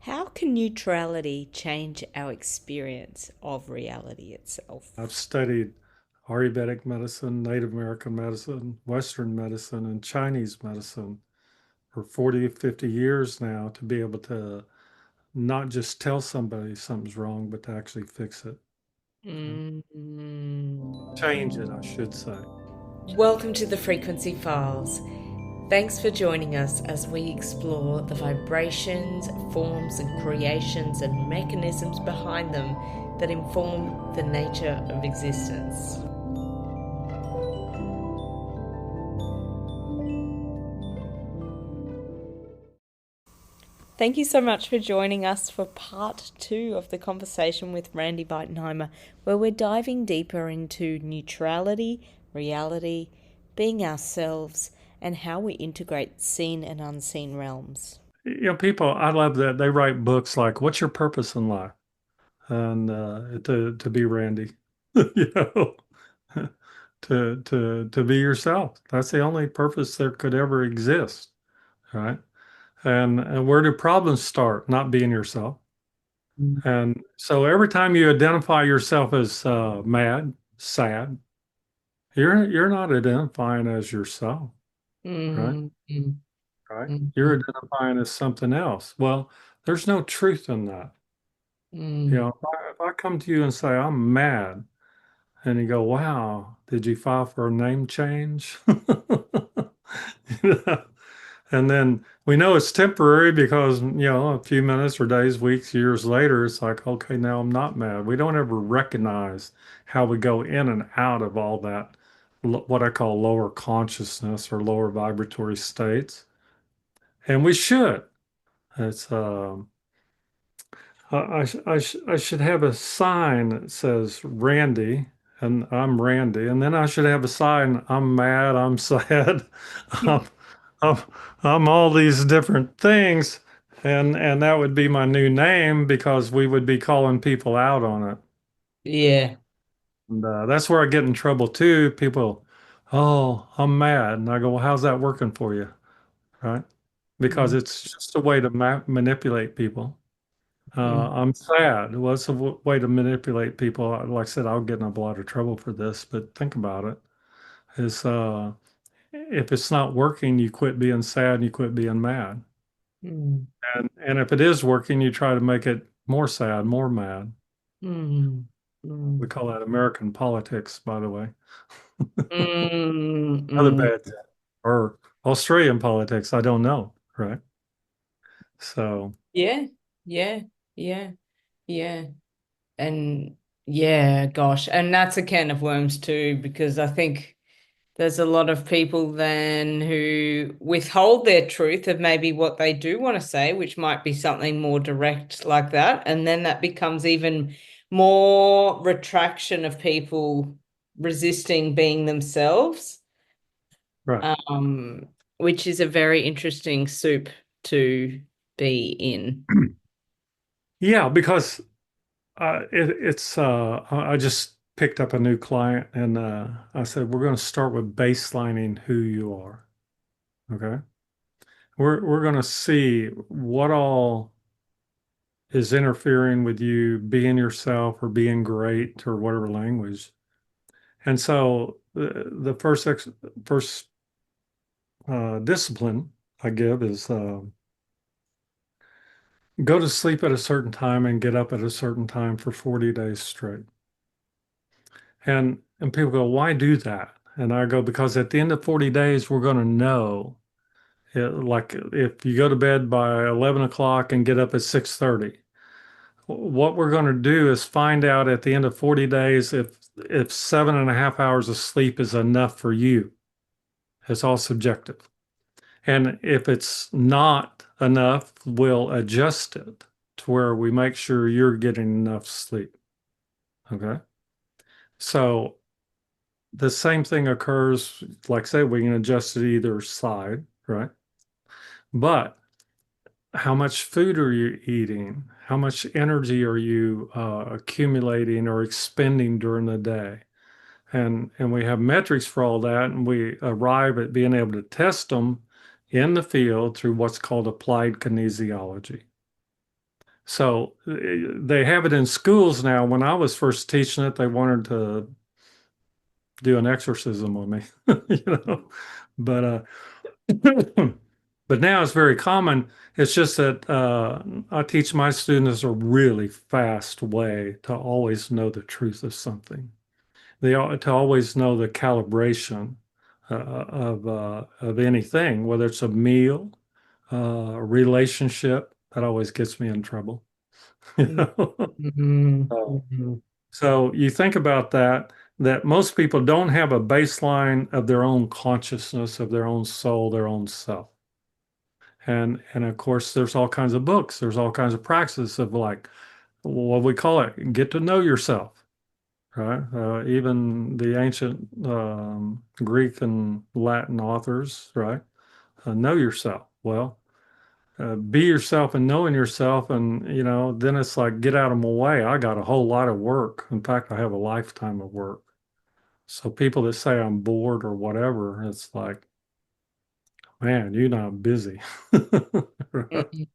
How can neutrality change our experience of reality itself? I've studied Ayurvedic medicine, Native American medicine, Western medicine, and Chinese medicine for 40, 50 years now to be able to not just tell somebody something's wrong, but to actually fix it. Okay? Mm. Change it, I should say. Welcome to the Frequency Files. Thanks for joining us as we explore the vibrations, forms, and creations and mechanisms behind them that inform the nature of existence. Thank you so much for joining us for part two of the conversation with Randy Veitenheimer, where we're diving deeper into neutrality, reality, being ourselves, and how we integrate seen and unseen realms. People, I love that they write books like "What's Your Purpose in Life?" and to be Randy, you know, to be yourself. That's the only purpose there could ever exist, right? And where do problems start? Not being yourself. And so every time you identify yourself as mad, sad, you're not identifying as yourself, right? Mm, mm, Right? mm, You're mm, identifying as something else. Well, there's no truth in that. mm. If I come to you and say I'm mad, and you go, "Wow, did you file for a name change?" You know? And then we know it's temporary because, a few minutes or days, weeks, years later, it's like, okay, now I'm not mad. We don't ever recognize how we go in and out of all that, what I call lower consciousness or lower vibratory states. And we should. It's, I should have a sign that says Randy, and I'm Randy, and then I should have a sign, I'm mad, I'm sad, I'm, I'm, I'm all these different things, and that would be my new name because we would be calling people out on it. Yeah. And that's where I get in trouble too. People, oh, I'm mad, and I go, well, how's that working for you, right? Because Mm, it's just a way to manipulate people. mm, I'm sad. Well, it's a way to manipulate people. Like I said, I'll get in a lot of trouble for this, but think about it. Is if it's not working, you quit being sad and you quit being mad. mm, And if it is working, you try to make it more sad, more mad. mm, We mm, call that American politics, by the way. mm, Other mm. bad thing. Or Australian politics, I don't know, right? So, Yeah, yeah, yeah, yeah. And yeah, gosh, and that's a can of worms too, because I think there's a lot of people then who withhold their truth of maybe what they do want to say, which might be something more direct like that. And then that becomes even more retraction of people resisting being themselves, right. um, which is a very interesting soup to be in. Yeah, because I just picked up a new client and I said, we're going to start with baselining who you are. Okay. We're going to see what all is interfering with you being yourself or being great or whatever language. And so the first discipline I give is go to sleep at a certain time and get up at a certain time for 40 days straight. And people go, why do that? And I go, because at the end of 40 days, we're going to know. Like if you go to bed by 11 o'clock and get up at 6:30, what we're going to do is find out at the end of 40 days if 7.5 hours of sleep is enough for you. It's all subjective. And if it's not enough, we'll adjust it to where we make sure you're getting enough sleep. Okay. So the same thing occurs, like I say, we can adjust it either side, right? But how much food are you eating? How much energy are you accumulating or expending during the day? And we have metrics for all that, and we arrive at being able to test them in the field through what's called applied kinesiology. So they have it in schools now. When I was first teaching it, they wanted to do an exorcism on me, you know. But but now it's very common. It's just that I teach my students a really fast way to always know the truth of something. They ought to always know the calibration of anything, whether it's a meal, a relationship. That always gets me in trouble. You Mm, know? mm, So, mm, so you think about that, that most people don't have a baseline of their own consciousness, of their own soul, their own self. And of course, there's all kinds of books, there's all kinds of practices of like what we call it, get to know yourself, right? Even the ancient Greek and Latin authors, right? Know yourself. Well, be yourself and knowing yourself, and then it's like get out of my way. I got a whole lot of work. In fact, I have a lifetime of work. So people that say I'm bored or whatever, it's like, man, you're not busy. Right? mm,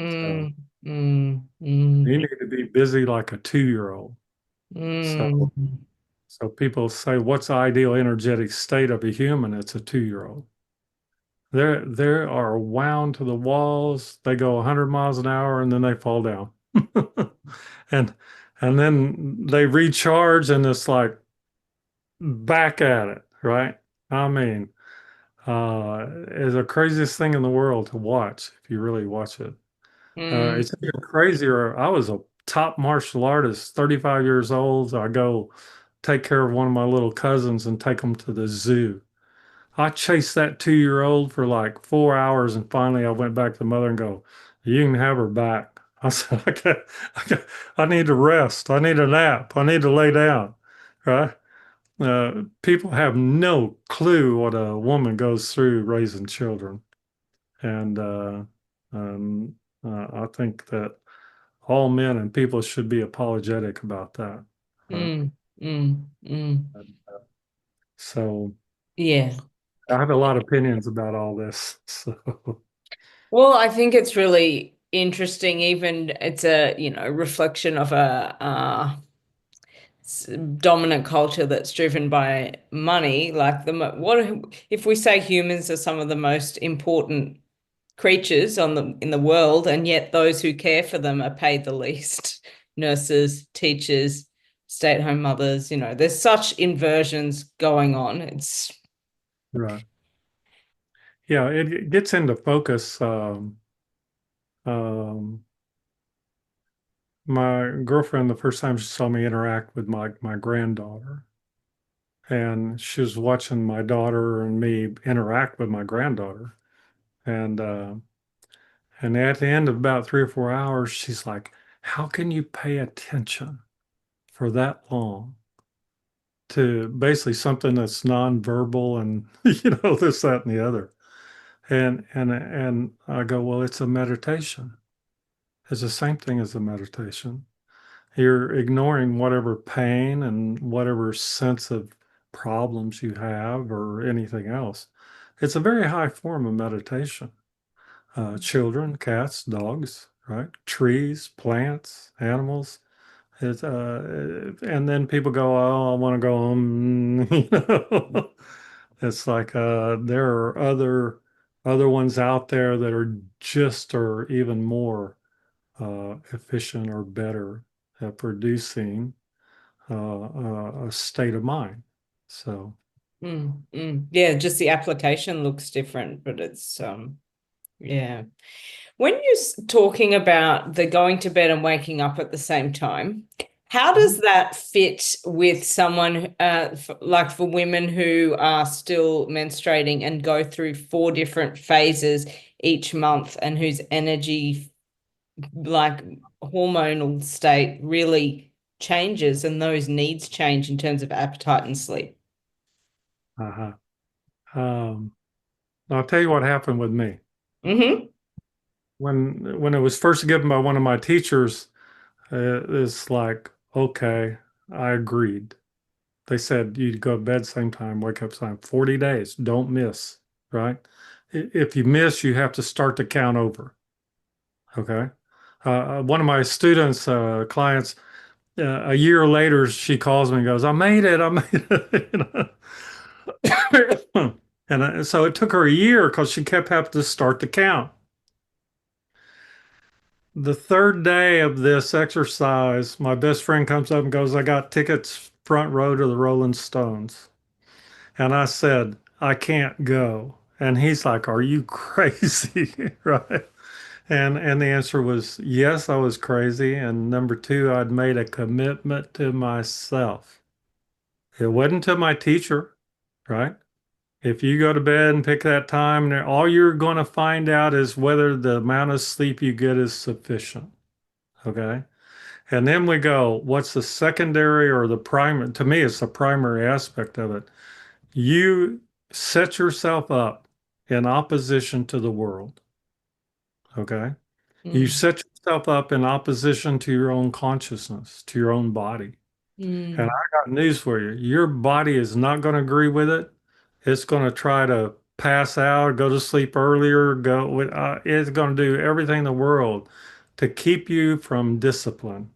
So mm, mm, mm, you need to be busy like a 2-year-old. mm, So so people say, what's the ideal energetic state of a human? It's a 2-year-old. They are wound to the walls. They go 100 miles an hour and then they fall down. And and then they recharge and it's like back at it, right? I mean, it's the craziest thing in the world to watch if you really watch it. mm, It's even crazier. I was a top martial artist, 35 years old. I go take care of one of my little cousins and take them to the zoo. I chased that 2-year-old for like 4 hours, and finally I went back to the mother and go, "You can have her back." I said, I need to rest. I need a nap. I need to lay down." Right? People have no clue what a woman goes through raising children, and um, I think that all men and people should be apologetic about that. Right? mm, mm, mm. So Yeah. I have a lot of opinions about all this. So. Well, I think it's really interesting. Even it's a, reflection of a dominant culture that's driven by money. Like what if we say humans are some of the most important creatures in the world, and yet those who care for them are paid the least. Nurses, teachers, stay-at-home mothers, there's such inversions going on. It's Right. Yeah, it gets into focus. Um, my girlfriend, the first time she saw me interact with my granddaughter, and she was watching my daughter and me interact with my granddaughter, and at the end of about 3 or 4 hours, she's like, "How can you pay attention for that long to basically something that's nonverbal and this, that, and the other?" And I go, "Well, it's a meditation. It's the same thing as a meditation. You're ignoring whatever pain and whatever sense of problems you have or anything else. It's a very high form of meditation. Children, cats, dogs, right? Trees, plants, animals. And then people go, oh, I want to go home. It's like there are other ones out there that are just or even more efficient or better at producing a state of mind. So, Yeah, just the application looks different, but it's yeah. When you're talking about the going to bed and waking up at the same time, how does that fit with someone like for women who are still menstruating and go through 4 different phases each month and whose energy, like hormonal state, really changes and those needs change in terms of appetite and sleep? uh-huh. Um, I'll tell you what happened with me. Mm-hmm. When it was first given by one of my teachers, it's like, okay, I agreed. They said you go to bed same time, wake up same, 40 days, don't miss, right? If you miss, you have to start to count over. Okay. One of my students, clients, a year later, she calls me and goes, "I made it! I made it!" And so it took her a year because she kept having to start the count. The third day of this exercise, my best friend comes up and goes, "I got tickets front row to the Rolling Stones." And I said, "I can't go." And he's like, "Are you crazy?" Right? And the answer was yes, I was crazy. And number two, I'd made a commitment to myself. It wasn't to my teacher, right? If you go to bed and pick that time, all you're going to find out is whether the amount of sleep you get is sufficient. Okay. And then we go, what's the secondary or the primary? To me, it's the primary aspect of it. You set yourself up in opposition to the world. Okay. You Mm, set yourself up in opposition to your own consciousness, to your own body. And mm, I got news for you. Your body is not going to agree with it. It's going to try to pass out, go to sleep earlier, it's going to do everything in the world to keep you from discipline.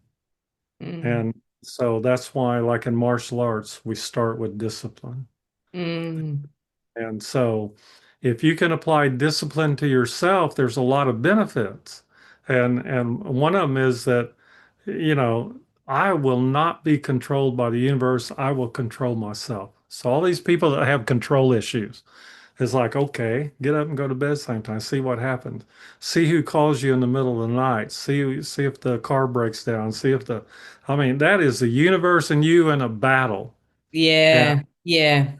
mm, And so that's why, like in martial arts, we start with discipline. mm, And so if you can apply discipline to yourself, there's a lot of benefits. And one of them is that, you know, I will not be controlled by the universe. I will control myself. So all these people that have control issues, it's like, okay, get up and go to bed same time. See what happens. See who calls you in the middle of the night. See if the car breaks down. See if the, I mean, that is the universe and you in a battle. And yeah, yeah.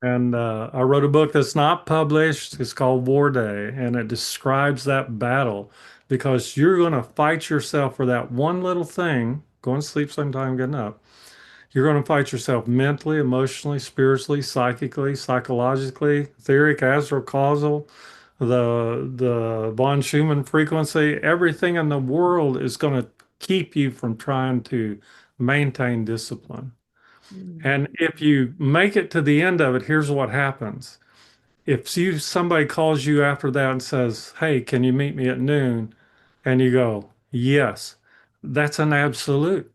I wrote a book that's not published. It's called War Day, and it describes that battle because you're going to fight yourself for that one little thing. Going to sleep sometime, getting up. You're going to fight yourself mentally, emotionally, spiritually, psychically, psychologically, etheric, astral, causal, the von Schumann frequency. Everything in the world is going to keep you from trying to maintain discipline. Mm, And if you make it to the end of it, here's what happens. If somebody calls you after that and says, "Hey, can you meet me at noon?" and you go, "Yes," that's an absolute,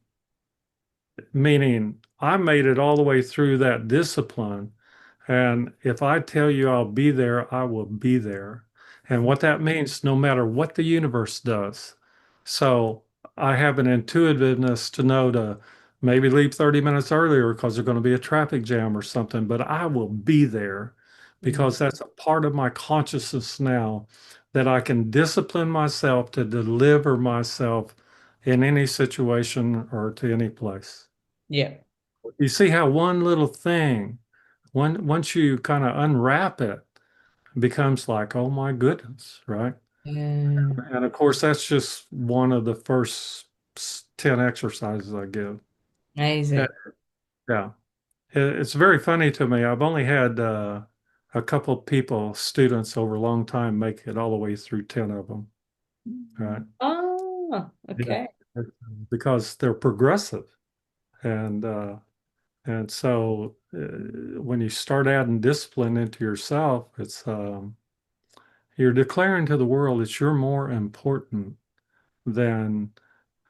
meaning I made it all the way through that discipline. And if I tell you I'll be there, I will be there. And what that means, no matter what the universe does. So I have an intuitiveness to know to maybe leave 30 minutes earlier because there's going to be a traffic jam or something, but I will be there mm, because that's a part of my consciousness now that I can discipline myself to deliver myself in any situation or to any place. yeah. You see how one little thing, once you kind of unwrap it, becomes like, oh my goodness, right? Yeah. And of course, that's just one of the first 10 exercises I give. Uh, Amazing. Yeah. It's very funny to me. I've only had a couple people, students over a long time, make it all the way through 10 of them, right? Oh, Yeah. okay. Because they're progressive. And so when you start adding discipline into yourself, you're declaring to the world that you're more important than,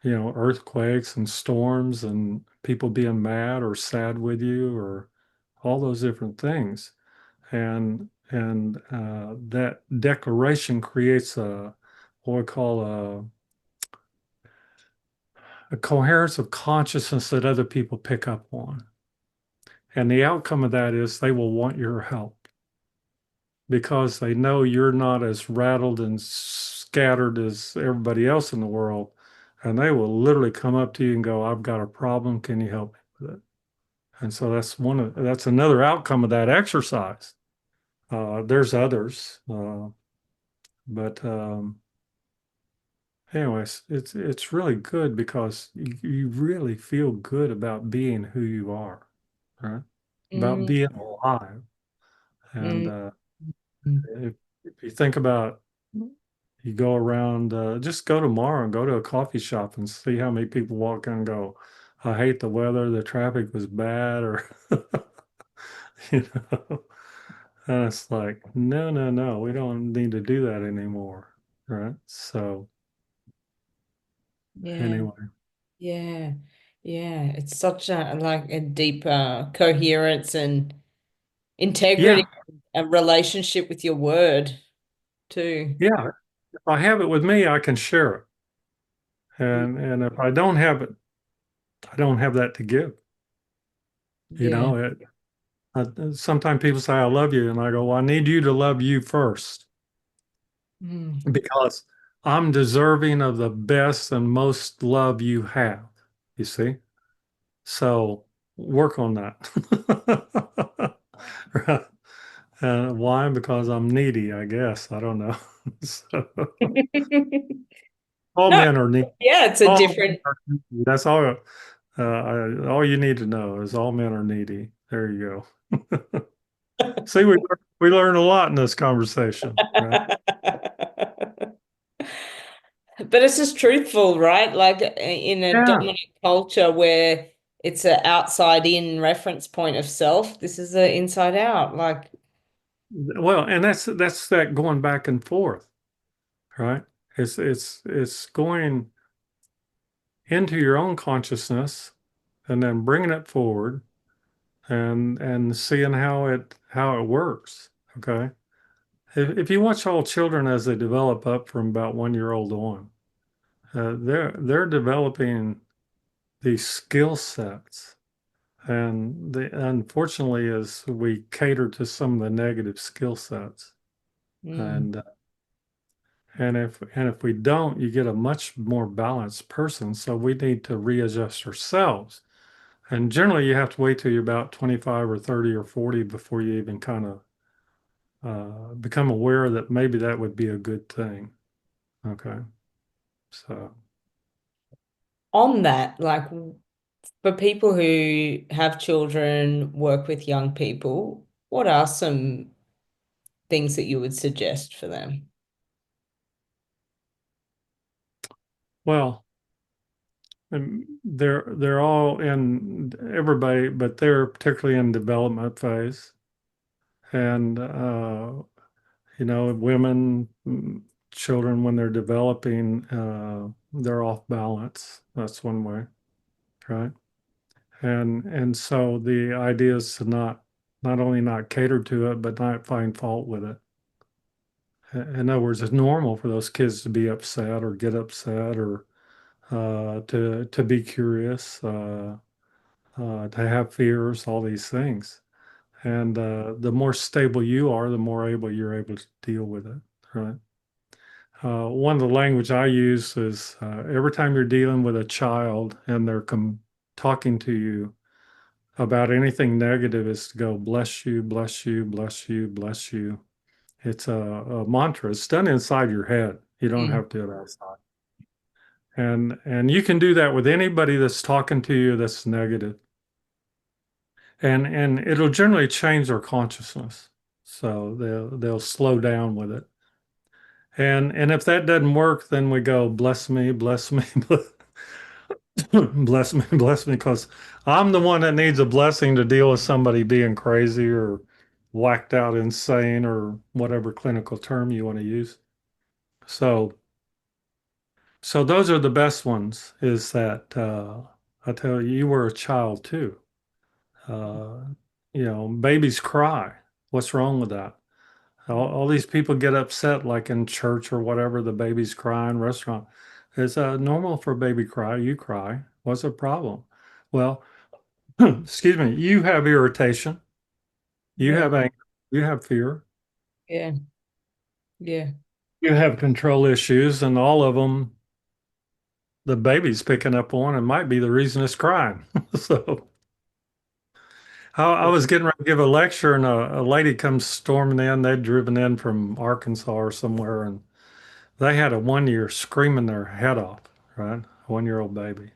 earthquakes and storms and people being mad or sad with you or all those different things. And that declaration creates what we call a coherence of consciousness that other people pick up on. And the outcome of that is they will want your help because they know you're not as rattled and scattered as everybody else in the world. And they will literally come up to you and go, "I've got a problem. Can you help me with it?" And so that's another outcome of that exercise. There's others, but anyways, it's really good because you really feel good about being who you are, right? About Mm, being alive. And mm, mm, if you think about you go around, just go tomorrow and go to a coffee shop and see how many people walk in and go, "I hate the weather, the traffic was bad," or, you know, and it's like, no, no, no, we don't need to do that anymore, right? So, Yeah. Anyway, Yeah. Yeah. It's such a like a deep coherence and yeah, integrity, a relationship with your word too. yeah. If I have it with me, I can share it. Yeah. And if I don't have it, I don't have that to give. You Yeah. know, sometimes people say, I love you. And I go, well, I need you to love you first Mm. because I'm deserving of the best and most love you have. You see? So work on that. Right. Why? Because I'm needy, I guess. I don't know. So, all No, men are needy. yeah, it's a All men different. are needy. That's all. All you need to know is all men are needy. There you go. See, we learned a lot in this conversation, right? But it's just truthful, right? Like in a Yeah. dominant culture where it's an outside in reference point of self, this is an inside out. Like, Well, and that's that going back and forth, right? It's going into your own consciousness and then bringing it forward and seeing how it works. Okay. If you watch all children as they develop up from about 1 year old on, they're developing these skill sets. And unfortunately, is we cater to some of the negative skill sets, mm, and if we don't, you get a much more balanced person. So we need to readjust ourselves. And generally, you have to wait till you're about 25 or 30 or 40 before you even kind of become aware that maybe that would be a good thing. Okay. So, on that, like for people who have children, work with young people, what are some things that you would suggest for them? well, they're all in everybody, but they're particularly in development phase. And women, children, when they're developing, they're off balance. That's one way, right? And so the idea is to not only not cater to it, but not find fault with it. In other words, it's normal for those kids to be upset or get upset or to be curious, to have fears, all these things. And the more stable you are, the more able you're able to deal with it, right? One of the language I use is every time you're dealing with a child and they're talking to you about anything negative, is to go, bless you, bless you, bless you, bless you. It's a mantra. It's done inside your head. You don't Mm, have to do it outside. And you can do that with anybody that's talking to you that's negative. And it'll generally change their consciousness. So they'll slow down with it. And if that doesn't work, then we go, bless me, bless me, because I'm the one that needs a blessing to deal with somebody being crazy or whacked out insane or whatever clinical term you want to use. So so those are the best ones, is that I tell you, you were a child too. Uh, babies cry. What's wrong with that? All these people get upset, like in church or whatever, the baby's crying, restaurant. It's normal for a baby cry. You cry. What's the problem? Well, excuse me, you have irritation, you yeah, have anger, you have fear, yeah, yeah. you have control issues, and all of them the baby's picking up on and might be the reason it's crying. So I was getting ready to give a lecture, and a lady comes storming in. They'd driven in from Arkansas or somewhere, and they had a 1 year screaming their head off, right? A 1 year old baby.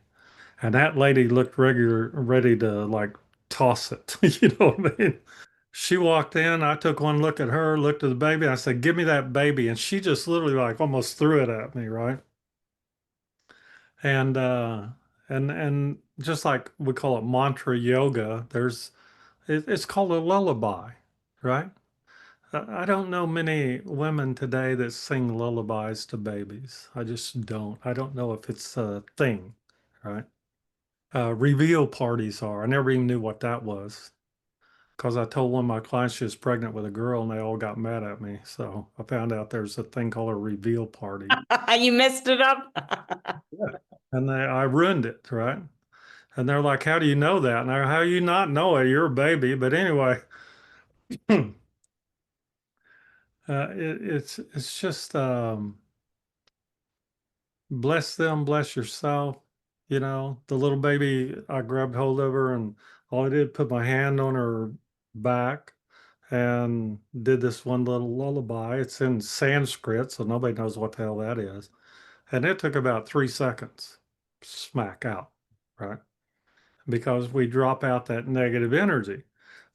And that lady looked ready to like toss it. You know what I mean? She walked in. I took one look at her, looked at the baby. I said, "Give me that baby." And she just literally like almost threw it at me, right? And and just like we call it mantra yoga, it's called a lullaby, right? I don't know many women today that sing lullabies to babies. I just don't. I don't know if it's a thing, right? Reveal parties are. I never even knew what that was because I told one of my clients she was pregnant with a girl and they all got mad at me. So I found out there's a thing called a reveal party. You messed it up. Yeah. And I ruined it, right? And they're like, "How do you know that?" And I go, "How you not know it? You're a baby." But anyway, it's just bless them, bless yourself. You know, the little baby, I grabbed hold of her and all I did put my hand on her back and did this one little lullaby. It's in Sanskrit, so nobody knows what the hell that is. And it took about 3 seconds, smack out, right? Because we drop out that negative energy.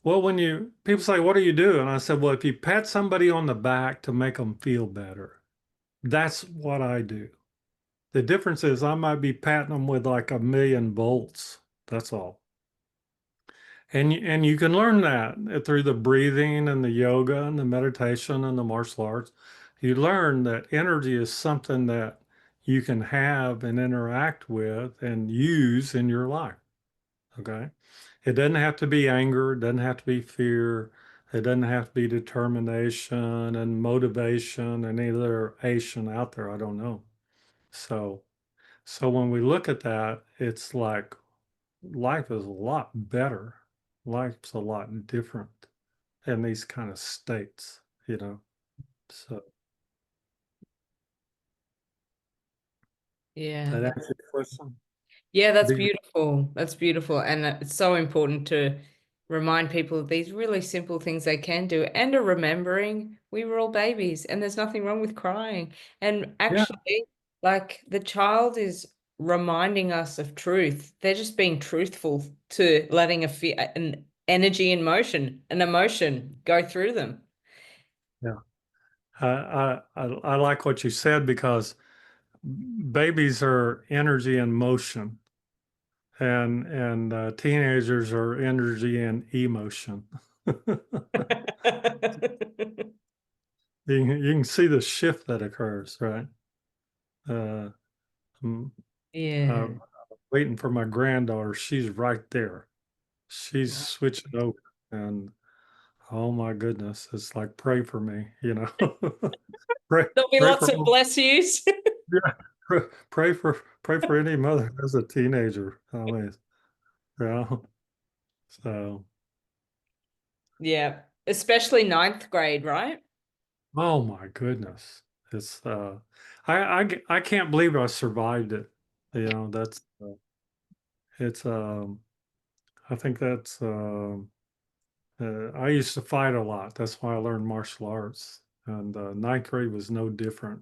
Well, when you people say, "What do you do?" And I said, "Well, if you pat somebody on the back to make them feel better, that's what I do." The difference is I might be patting them with like a million volts. That's all. And you can learn that through the breathing and the yoga and the meditation and the martial arts. You learn that energy is something that you can have and interact with and use in your life. Okay. It doesn't have to be anger, it doesn't have to be fear, it doesn't have to be determination and motivation and any other Asian out there. I don't know. So so when we look at that, it's like life is a lot better. Life's a lot different in these kind of states, you know. So Yeah. that answers your question. Yeah, that's Be- beautiful. That's beautiful. And it's so important to remind people of these really simple things they can do and are remembering we were all babies and there's nothing wrong with crying. And Yeah, actually, like the child is reminding us of truth. They're just being truthful to letting an energy in motion, an emotion go through them. yeah. I like what you said because babies are energy in motion, and teenagers are energy and emotion. You can see the shift that occurs, right? Uh, mm, uh, Yeah. waiting for my granddaughter. She's right there. She's switching over, and oh my goodness, it's like pray for me, you know. pray, There'll be pray lots for of bless yous. yeah, pray for any mother as a teenager. I mean, yeah. So, Yeah. Especially ninth grade, right? oh my goodness, it's I can't believe I survived it. You know, that's it's I think that's I used to fight a lot. That's why I learned martial arts, and ninth grade was no different.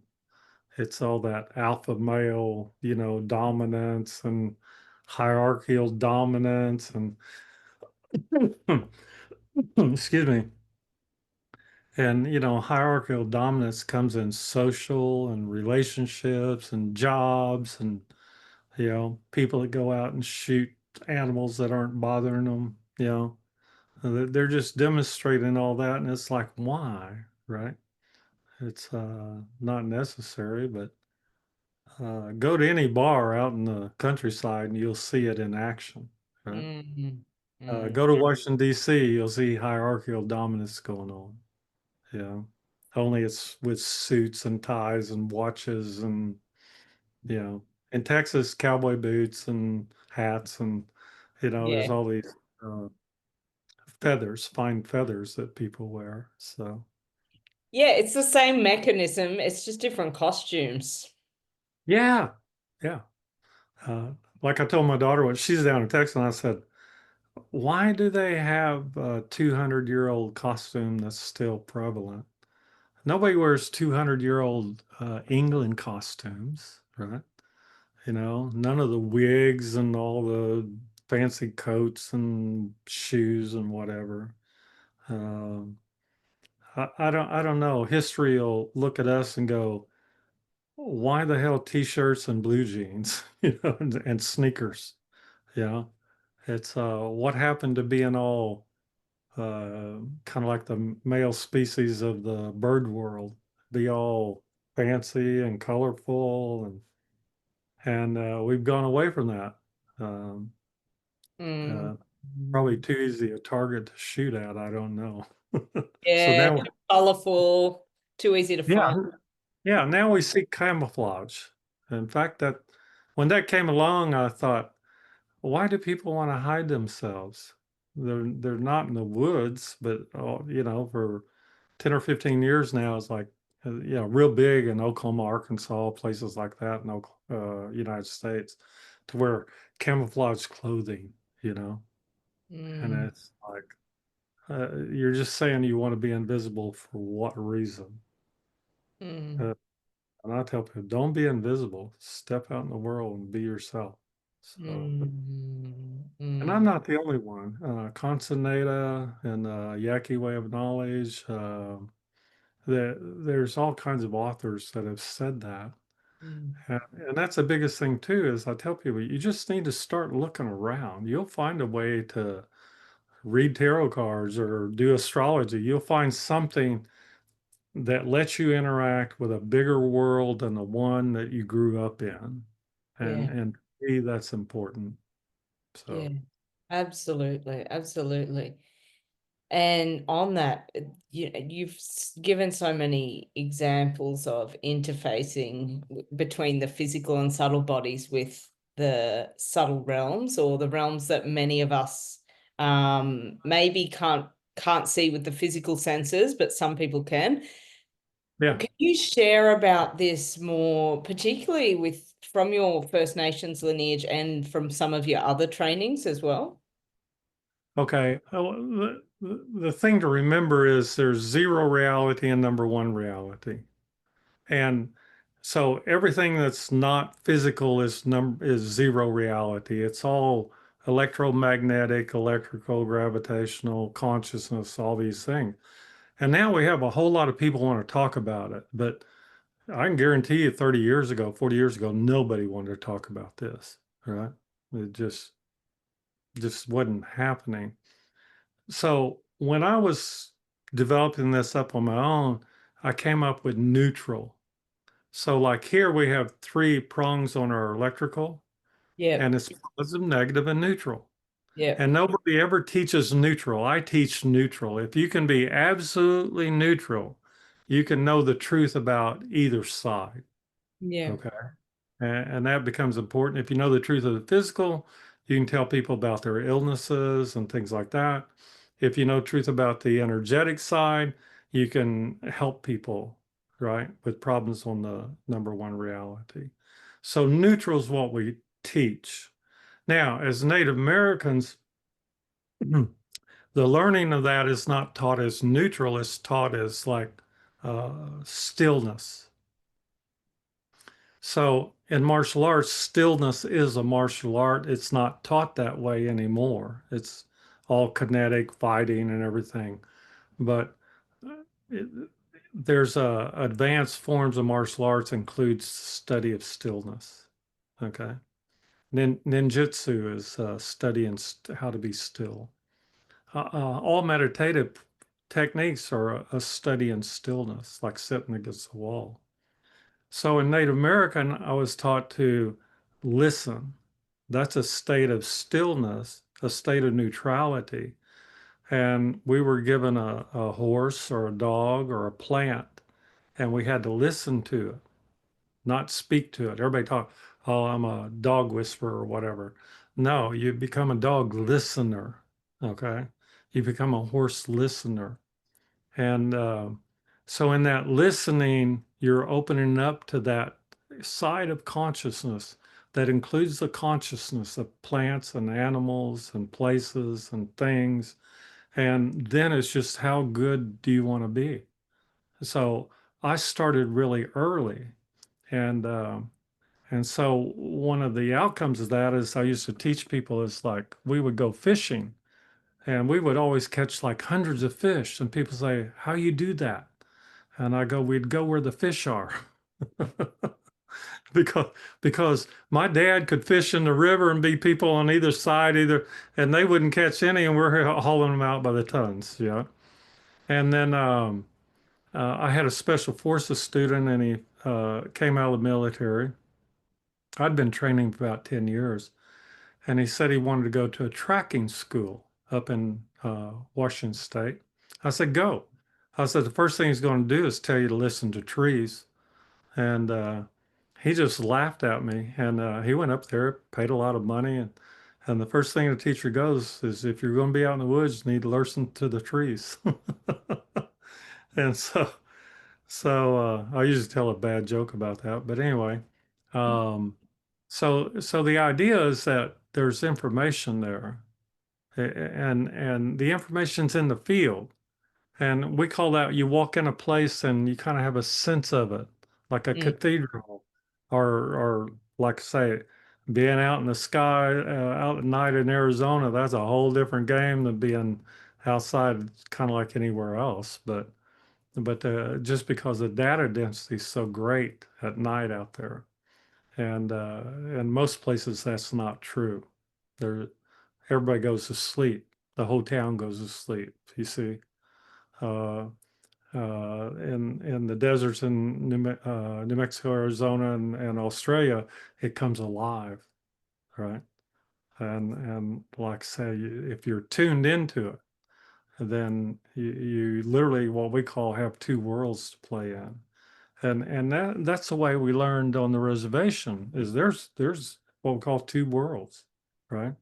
It's all that alpha male, you know, dominance and hierarchical dominance and excuse me. And you know, hierarchical dominance comes in social and relationships and jobs and you know, people that go out and shoot animals that aren't bothering them, you know. They're just demonstrating all that and it's like why, right? It's not necessary, but go to any bar out in the countryside and you'll see it in action, right? Mm, mm. Go to Washington, D.C., you'll see hierarchical dominance going on. Yeah. Only it's with suits and ties and watches and, you know, in Texas, cowboy boots and hats and, you know, there's Yeah. all these uh, feathers, fine feathers that people wear. So, Yeah, it's the same mechanism. It's just different costumes. yeah. Yeah. Uh, like I told my daughter when she's down in Texas, and I said, why do they have a 200-year-old costume that's still prevalent? Nobody wears 200-year-old England costumes, right? You know, none of the wigs and all the fancy coats and shoes and whatever. Um, I don't know. History will look at us and go, why the hell t-shirts and blue jeans, you know, and sneakers, you know? It's what happened to being all kind of like the male species of the bird world, be all fancy and colorful, and we've gone away from that. Um, Mm. uh, Probably too easy a target to shoot at. I don't know. So Yeah, now, colorful, too easy to find. yeah, yeah, now we see camouflage. In fact, that when that came along, I thought, why do people want to hide themselves? They're not in the woods, but for 10 or 15 years now, it's like real big in Oklahoma, Arkansas, places like that in United States, to wear camouflage clothing, you know, and Mm, it's like you're just saying you want to be invisible for what reason? mm, Uh, and I tell people, don't be invisible. Step out in the world and be yourself. So, mm, and I'm mm, not the only one. Constaneta and Yaqui Way of Knowledge. There's all kinds of authors that have said that. mm. And that's the biggest thing too, is I tell people you just need to start looking around. You'll find a way to read tarot cards or do astrology. You'll find something that lets you interact with a bigger world than the one that you grew up in. Yeah, And to me, that's important. yeah, So absolutely, absolutely. And on that, you've given so many examples of interfacing between the physical and subtle bodies with the subtle realms, or the realms that many of us maybe can't see with the physical senses, but some people can. yeah. Can you share about this more, particularly with from your First Nations lineage and from some of your other trainings as well? Okay. The thing to remember is there's zero reality and number one reality. And so everything that's not physical is zero reality. It's all electromagnetic, electrical, gravitational, consciousness, all these things. And now we have a whole lot of people want to talk about it, but I can guarantee you 30 years ago, 40 years ago, nobody wanted to talk about this, right? It just wasn't happening. So when I was developing this up on my own, I came up with neutral. So like here we have three prongs on our electrical, and Yep, it's positive, negative, and neutral. yep, And nobody ever teaches neutral. I teach neutral. If you can be absolutely neutral, you can know the truth about either side. yeah, Okay. And that becomes important. If you know the truth of the physical, you can tell people about their illnesses and things like that. If you know truth about the energetic side, you can help people, right, with problems on the number one reality. So neutral is what we teach. Now, as Native Americans, the learning of that is not taught as neutral, it's taught as like stillness. So in martial arts, stillness is a martial art. It's not taught that way anymore. It's all kinetic fighting and everything. But it, there's advanced forms of martial arts includes study of stillness. Okay. Ninjutsu is studying how to be still. All meditative techniques are a study in stillness, like sitting against the wall. So in Native American, I was taught to listen. That's a state of stillness, a state of neutrality. And we were given a horse or a dog or a plant, and we had to listen to it, not speak to it. Everybody talk, oh, I'm a dog whisperer or whatever. No, you become a dog listener. Okay. You become a horse listener. And so, in that listening, you're opening up to that side of consciousness that includes the consciousness of plants and animals and places and things. And then it's just how good do you want to be? So, I started really early. And, and so, one of the outcomes of that is I used to teach people is like we would go fishing and we would always catch like hundreds of fish. And people say, how you do that? And I go, we'd go where the fish are. because because my dad could fish in the river and be people on either side either, and they wouldn't catch any, and we're hauling them out by the tons, yeah. And then I had a special forces student, and he came out of the military. I'd been training for about 10 years, and he said he wanted to go to a tracking school up in Washington State. I said, go. I said, the first thing he's going to do is tell you to listen to trees. And he just laughed at me. And he went up there, paid a lot of money. And the first thing the teacher goes is, if you're going to be out in the woods, you need to listen to the trees. And so I usually tell a bad joke about that. But anyway, um, so the idea is that there's information there, and the information's in the field, and we call that, you walk in a place and you kind of have a sense of it, like a Mm, cathedral, or like say, being out in the sky out at night in Arizona. That's a whole different game than being outside, kind of like anywhere else. But just because the data density is so great at night out there, and in most places that's not true. There, everybody goes to sleep. The whole town goes to sleep. You see, uh, in the deserts in New Mexico, Arizona, and Australia, it comes alive, right? And like I say, if you're tuned into it, then you literally, what we call, have two worlds to play in. And that's the way we learned on the reservation, is there's what we call two worlds, right?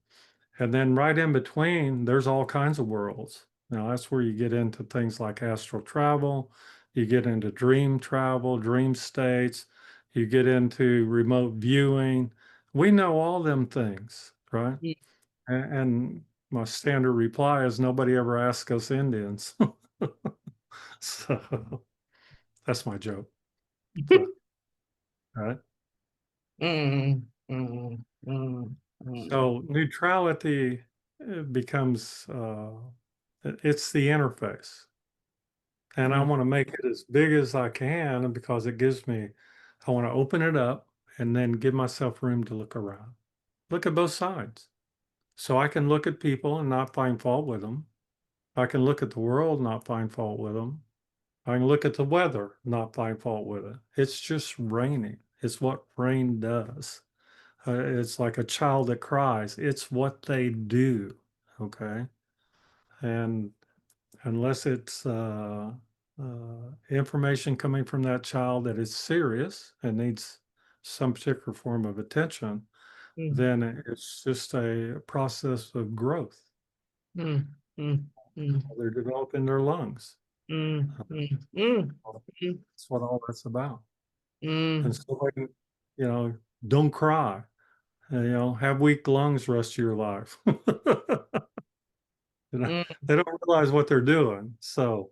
And then right in between, there's all kinds of worlds. Now that's where you get into things like astral travel, you get into dream travel, dream states, you get into remote viewing. We know all them things, right? mm, And my standard reply is, nobody ever asks us Indians. So that's my joke. So, right. mm, mm, mm, mm, So neutrality becomes it's the interface, and I mm, want to make it as big as I can because it gives me. I want to open it up and then give myself room to look around, look at both sides, so I can look at people and not find fault with them. I can look at the world, not find fault with them. I can look at the weather, not find fault with it. It's just raining. It's what rain does. It's like a child that cries. It's what they do. Okay. And unless it's information coming from that child that is serious and needs some particular form of attention, mm, then it's just a process of growth. mm, mm, mm, They're developing their lungs. mm, mm, mm, mm, That's what all that's about. And mm, so, don't cry. Have weak lungs the rest of your life. mm, They don't realize what they're doing. So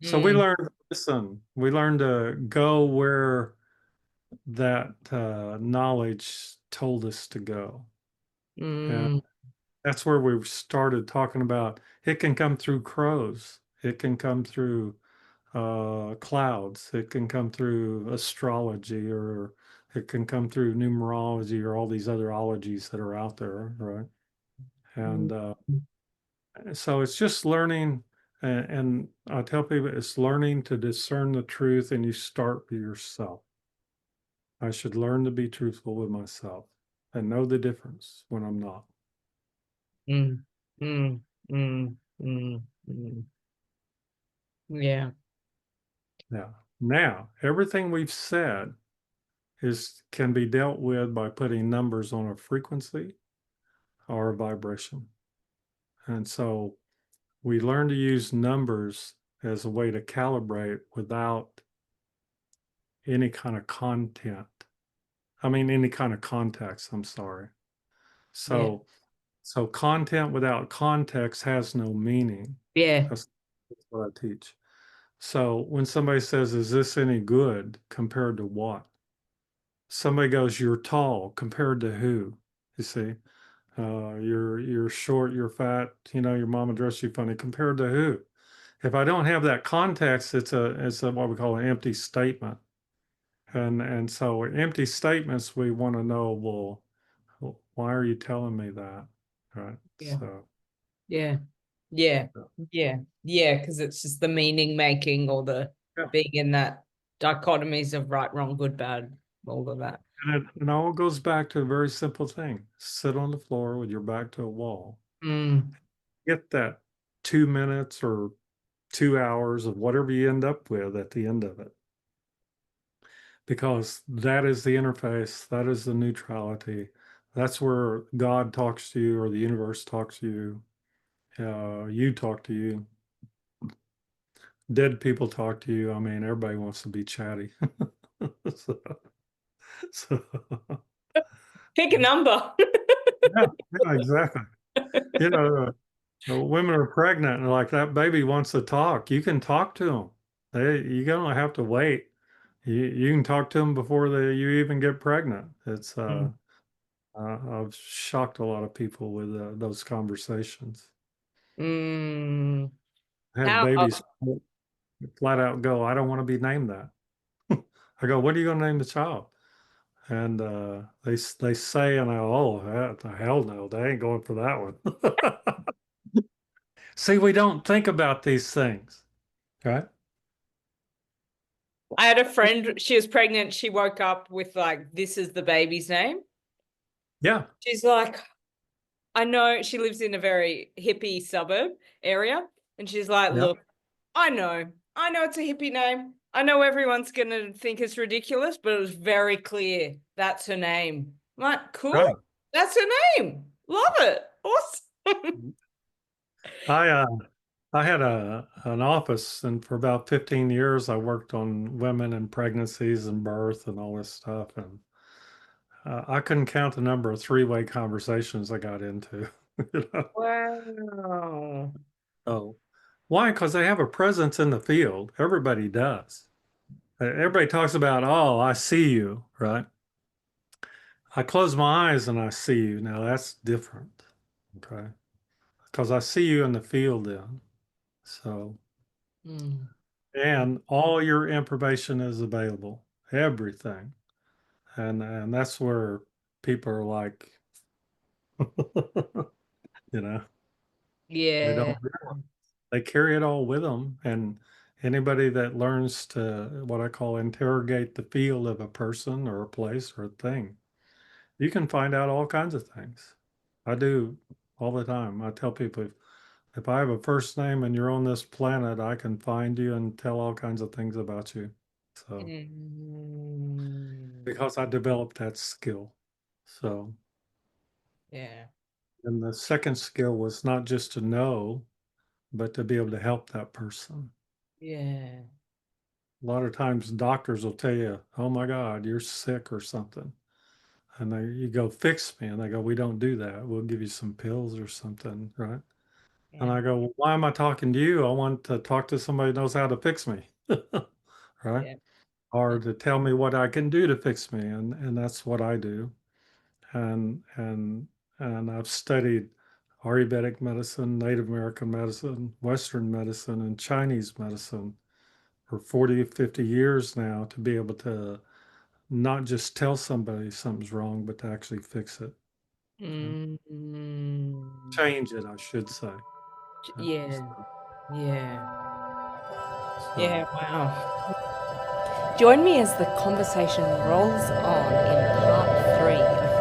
we mm, learned to listen. We learned to go where that knowledge told us to go. And mm, that's where we started talking about, it can come through crows. It can come through clouds. It can come through astrology, or it can come through numerology, or all these other ologies that are out there, right? mm, And so it's just learning. And I tell people, it's learning to discern the truth, and you start with yourself. I should learn to be truthful with myself and know the difference when I'm not. mm, mm, mm, mm, mm. Yeah. Yeah. Now, everything we've said is can be dealt with by putting numbers on a frequency or a vibration. And so we learn to use numbers as a way to calibrate without any kind of content. I mean, any kind of context, I'm sorry. Yeah. So content without context has no meaning. Yeah. That's what I teach. So when somebody says, is this any good, compared to what? Somebody goes, you're tall, compared to who? You see, you're short, you're fat, your mama dressed you funny, compared to who? If I don't have that context, it's a what we call an empty statement. And so empty statements, we want to know, well, why are you telling me that? Right. Yeah. So Yeah. Yeah. Yeah. Yeah. Because it's just the meaning making or the yeah. being in that dichotomies of right, wrong, good, bad, all of that. And it all goes back to a very simple thing. Sit on the floor with your back to a wall. Mm. Get that 2 minutes or 2 hours of whatever you end up with at the end of it. Because that is the interface, that is the neutrality. That's where God talks to you or the universe talks to you. You talk to you. Dead people talk to you. I mean, everybody wants to be chatty. so, so, Pick a number. yeah, yeah, exactly. You know, women are pregnant and like that baby wants to talk. You can talk to them. You don't have to wait. You can talk to them before you even get pregnant. Mm. I've shocked a lot of people with those conversations. Mm. I had How? babies flat out go, I don't want to be named that. I go, what are you going to name the child? And they say, and I go, oh, the hell no, they ain't going for that one. See, we don't think about these things, right? I had a friend, she was pregnant. She woke up with like, this is the baby's name. Yeah, She's like, I know she lives in a very hippie suburb area. And she's like, yeah, look, I know it's a hippie name. I know everyone's going to think it's ridiculous, but it was very clear. That's her name. I'm like, cool. right. That's her name. Love it. Awesome. I uh, I had an office, and for about 15 years, I worked on women and pregnancies and birth and all this stuff. And I couldn't count the number of three-way conversations I got into. You know? Wow. Oh, why? Because they have a presence in the field. Everybody does. Everybody talks about, oh, I see you, right? I close my eyes and I see you. Now that's different, okay? Because I see you in the field then. So, Mm. and all your information is available, everything. And that's where people are like, you know, they Yeah. don't, they carry it all with them. And anybody that learns to what I call interrogate the field of a person or a place or a thing, you can find out all kinds of things. I do all the time. I tell people if I have a first name and you're on this planet, I can find you and tell all kinds of things about you. So, Mm. because I developed that skill. So, Yeah. and the second skill was not just to know, but to be able to help that person. Yeah. A lot of times doctors will tell you, oh my God, you're sick or something. And you go, fix me. And they go, we don't do that. We'll give you some pills or something, right? And Yeah. I go, well, why am I talking to you? I want to talk to somebody who knows how to fix me, right? Yeah. Or to tell me what I can do to fix me. And that's what I do. And and and I've studied Ayurvedic medicine, Native American medicine, Western medicine, and Chinese medicine for 40, 50 years now to be able to not just tell somebody something's wrong, but to actually fix it. Okay? Mm. Change it, I should say. Okay? Yeah. Yeah. So, Yeah. Wow. Join me as the conversation rolls on in part 3 of